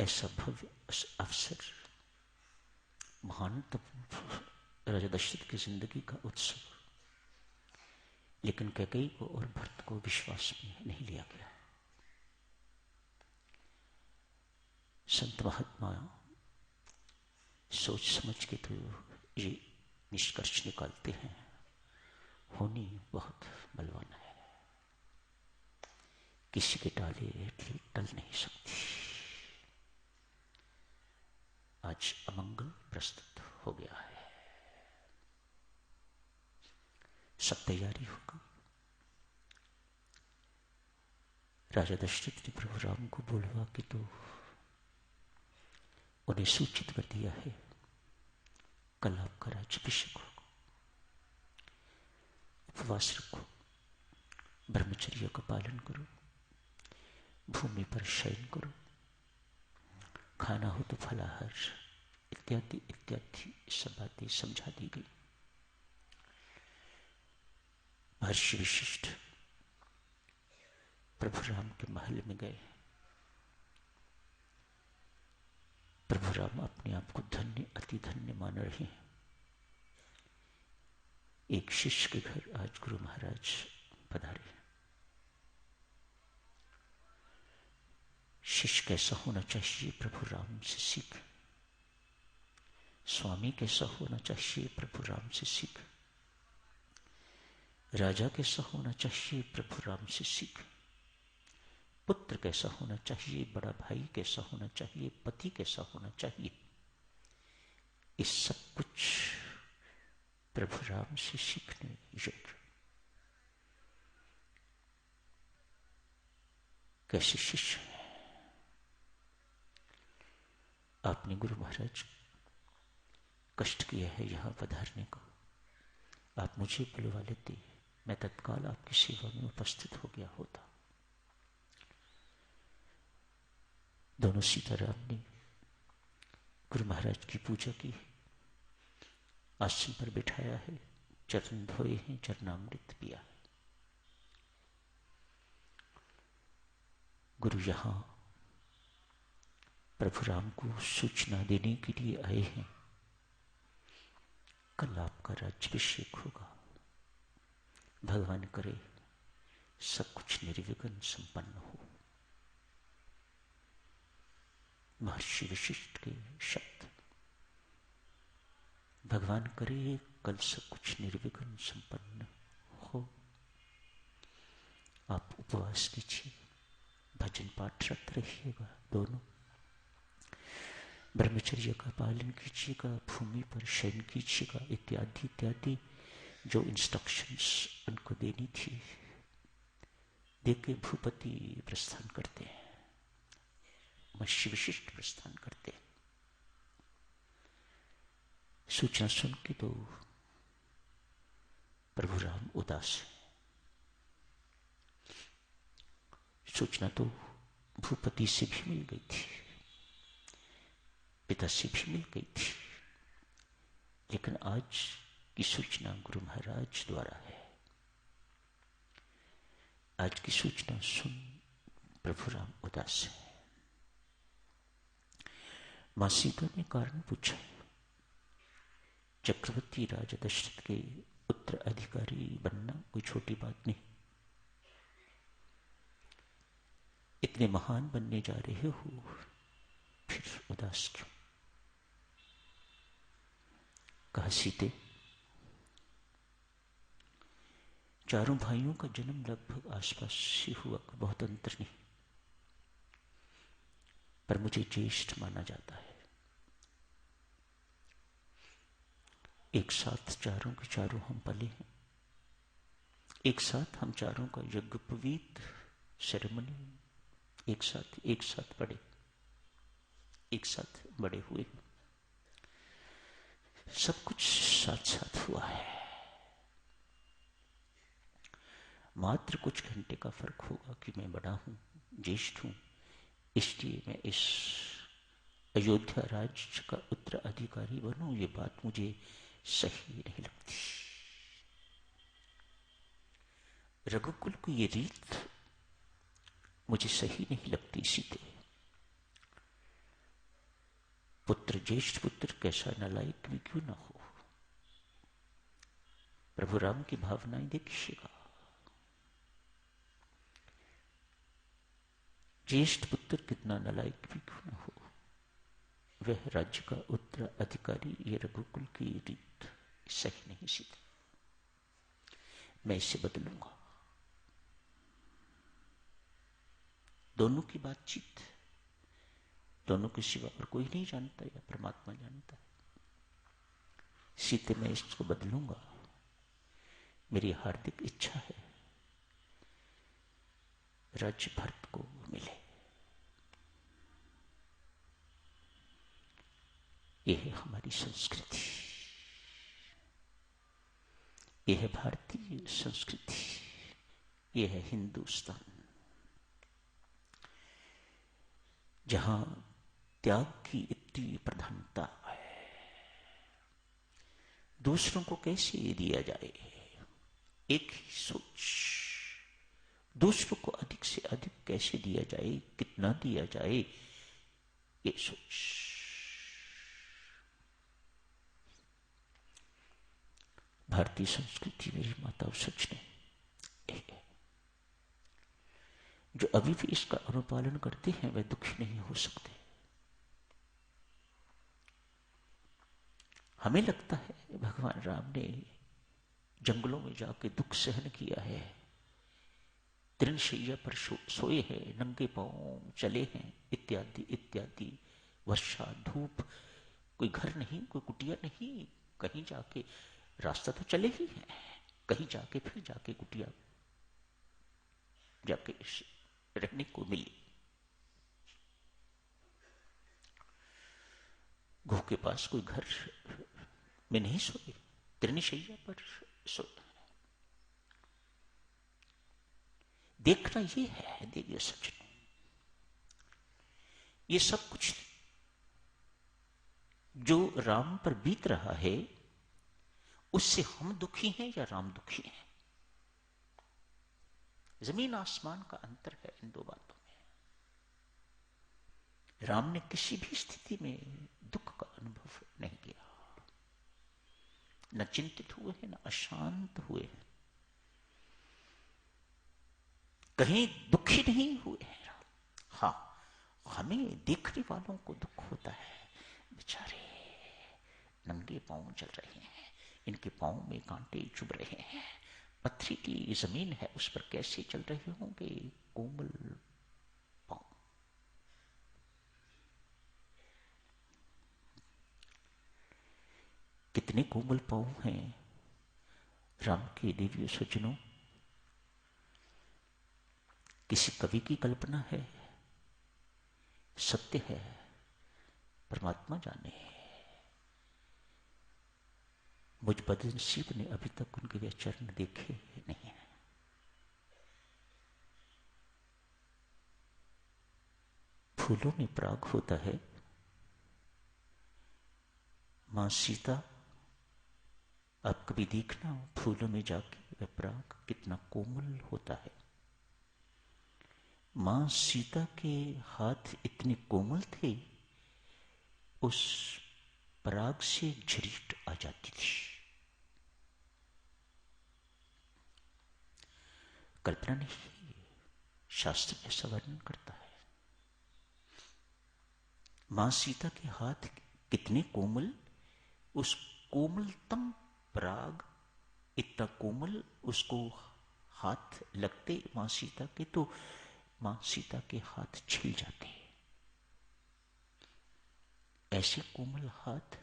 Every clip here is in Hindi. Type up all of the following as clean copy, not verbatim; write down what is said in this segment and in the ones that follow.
ऐसा भव्य अवसर, महानतम राजा दशरथ की जिंदगी का उत्सव, लेकिन कैकेयी को और भरत को विश्वास में नहीं लिया गया। संत महात्मा सोच समझ के तो ये निष्कर्ष निकालते हैं, होनी बहुत बलवान है, किसी के डाले टल नहीं सकती। आज अमंगल प्रस्तुत हो गया है, सब तैयारी होगी। राजा दशरथ ने प्रभु राम को बुलवा के तो उन्हें सूचित कर दिया है, कल आपका राज्याभिषेक होगा। उपवास रखो, ब्रह्मचर्य का पालन करो, भूमि पर शयन करो, खाना हो तो फलाहार, इत्यादि इत्यादि सब बातें समझा दी गई। महर्षि वशिष्ठ प्रभु राम के महल में गए। प्रभु राम अपने आप को धन्य, अति धन्य मान रहे हैं। एक शिष्य के घर आज गुरु महाराज पधारे। शिष्य कैसा होना चाहिए प्रभु राम से सीख, स्वामी कैसा होना चाहिए प्रभु राम से सीख, राजा कैसा होना चाहिए प्रभु राम से सीख, पुत्र कैसा होना चाहिए, बड़ा भाई कैसा होना चाहिए, पति कैसा होना चाहिए, इस सब कुछ प्रभु राम से सीखने योग्य। कैसे शिष्य हैं। आपने गुरु महाराज कष्ट किया है यहां पधारने को, आप मुझे बुलवा लेते, मैं तत्काल आपकी सेवा में उपस्थित हो गया होता। दोनों सीताराम ने गुरु महाराज की पूजा की, आसन पर बिठाया है, चरण धोए हैं, चरणामृत पिया है। गुरु यहां प्रभु राम को सूचना देने के लिए आए हैं, कल आपका राज्याभिषेक होगा। भगवान करे सब कुछ निर्विघ्न संपन्न हो। महर्षि वशिष्ठ के शब्द, भगवान करे कल सब कुछ निर्विघ्न संपन्न हो। आप उपवास कीजिए, भजन पाठ रत रहिएगा, दोनों ब्रह्मचर्य का पालन कीजिएगा, भूमि पर शयन कीजिएगा, इत्यादि इत्यादि जो इंस्ट्रक्शंस उनको देनी थी देके भूपति प्रस्थान करते हैं, महर्षि वशिष्ठ प्रस्थान करते हैं। सूचना सुन के तो प्रभु राम उदास है। सूचना तो भूपति से भी मिल गई थी, पिता से भी मिल गई थी, लेकिन आज की सूचना गुरु महाराज द्वारा है। आज की सूचना सुन प्रभु राम उदास है। मां सीता ने कारण पूछा, चक्रवर्ती राजा दशरथ के उत्तराधिकारी बनना कोई छोटी बात नहीं, इतने महान बनने जा रहे हो, फिर उदास क्यों? कहा, सीते, चारों भाइयों का जन्म लगभग आसपास ही हुआ, बहुत अंतर नहीं, पर मुझे ज्येष्ठ माना जाता है। एक साथ चारों के चारों हम पले हैं, एक साथ हम चारों का यज्ञोपवीत सेरेमनी एक साथ पढ़े, एक साथ बड़े हुए, सब कुछ साथ साथ हुआ है। मात्र कुछ घंटे का फर्क होगा कि मैं बड़ा हूं, ज्येष्ठ हूं, इसलिए मैं इस अयोध्या राज्य का उत्तराधिकारी बनूं, ये बात मुझे सही नहीं लगती। रघुकुल को ये रीत मुझे सही नहीं लगती। सीते, पुत्र, ज्येष्ठ पुत्र कैसा नालायक भी क्यों ना हो, प्रभु राम की भावनाएं देखिएगा। ज्येष्ठ पुत्र कितना नालायक भी क्यों ना हो, वह राज्य का उत्तराधिकारी, ये रघुकुल की रीत सही नहीं सीधी। मैं इसे बदलूंगा। दोनों की बातचीत, दोनों के सिवा और कोई नहीं जानता या परमात्मा जानता है। सीते मैं इसको बदलूंगा। मेरी हार्दिक इच्छा है राज्य भरत को मिले। यह है हमारी संस्कृति, यह है भारतीय संस्कृति, यह है हिंदुस्तान, जहां त्याग की इतनी प्रधानता है। दूसरों को कैसे दिया जाए, एक ही सोच। दूसरों को अधिक से अधिक कैसे दिया जाए, कितना दिया जाए, ये सोच। भारतीय संस्कृति मेरी माताओं सच ने है। जो अभी भी इसका अनुपालन करते हैं वे दुखी नहीं हो सकते। हमें लगता है भगवान राम ने जंगलों में जाके दुख सहन किया है, तृणशैया पर सोए हैं, नंगे पांव चले हैं, इत्यादि इत्यादि। वर्षा धूप, कोई घर नहीं, कोई कुटिया नहीं, कहीं जाके रास्ता तो चले ही है, कहीं जाके फिर जाके कुटिया जाके रहने को मिली। घों के पास कोई घर में नहीं सोए, तृणशैया पर सोए। देखना ये है देवी सज्जनों, ये सब कुछ जो राम पर बीत रहा है उससे हम दुखी हैं या राम दुखी हैं? जमीन आसमान का अंतर है इन दो बातों में। राम ने किसी भी स्थिति में दुख का अनुभव नहीं किया, न चिंतित हुए हैं, न अशांत हुए हैं, कहीं दुखी नहीं हुए हैं। हाँ, हमें देखने वालों को दुख होता है, बेचारे नंगे पांव चल रहे हैं, इनके पांव में कांटे चुभ रहे हैं, पथरीली जमीन है उस पर कैसे चल रहे होंगे कोमल पांव। कितने कोमल पांव हैं राम के दिव्य सज्जनों। किसी कवि की कल्पना है, सत्य है, परमात्मा जाने। मुझ बदनसीब ने अभी तक उनके वे चरण देखे नहीं है। फूलों में पराग होता है, मां सीता, आप कभी देखना फूलों में जाके वह पराग कितना कोमल होता है। मां सीता के हाथ इतने कोमल थे, उस पराग से झरीट आ जाती थी। कल्पना नहीं, शास्त्र ऐसा वर्णन करता है। मां सीता के हाथ कितने कोमल, उस कोमलतम पराग इतना कोमल, उसको हाथ लगते मां सीता के तो मां सीता के हाथ छिल जाते। ऐसे कोमल हाथ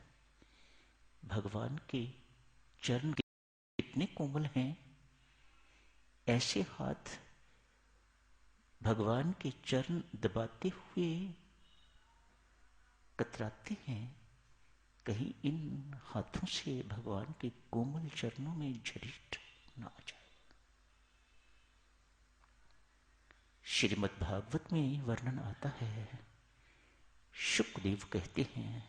भगवान के चरण कितने कोमल हैं, ऐसे हाथ भगवान के चरण दबाते हुए कतराते हैं, कहीं इन हाथों से भगवान के कोमल चरणों में झरीट न आ जाए। श्रीमद् भागवत में वर्णन आता है, शुकदेव कहते हैं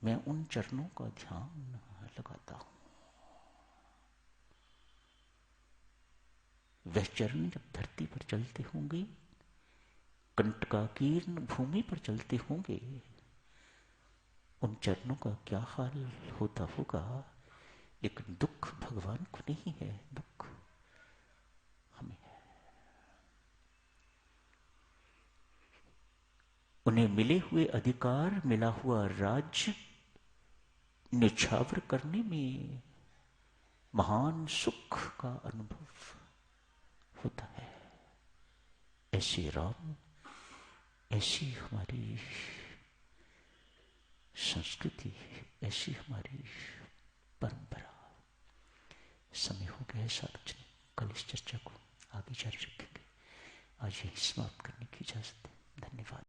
मैं उन चरणों का ध्यान लगाता हूं। वह चरण जब धरती पर चलते होंगे, कंटकाकीर्ण भूमि पर चलते होंगे, उन चरणों का क्या हाल होता होगा, लेकिन दुख भगवान को नहीं है, दुख हमें है। उन्हें मिले हुए अधिकार, मिला हुआ राज्य निछावर करने में महान सुख का अनुभव होता है। ऐसे राम, ऐसी हमारी संस्कृति, ऐसी हमारी परंपरा। समय हो गया है सार्वजनिक, कल इस चर्चा को आगे जारी रखेंगे। आज यही समाप्त करने की इजाजत है। धन्यवाद।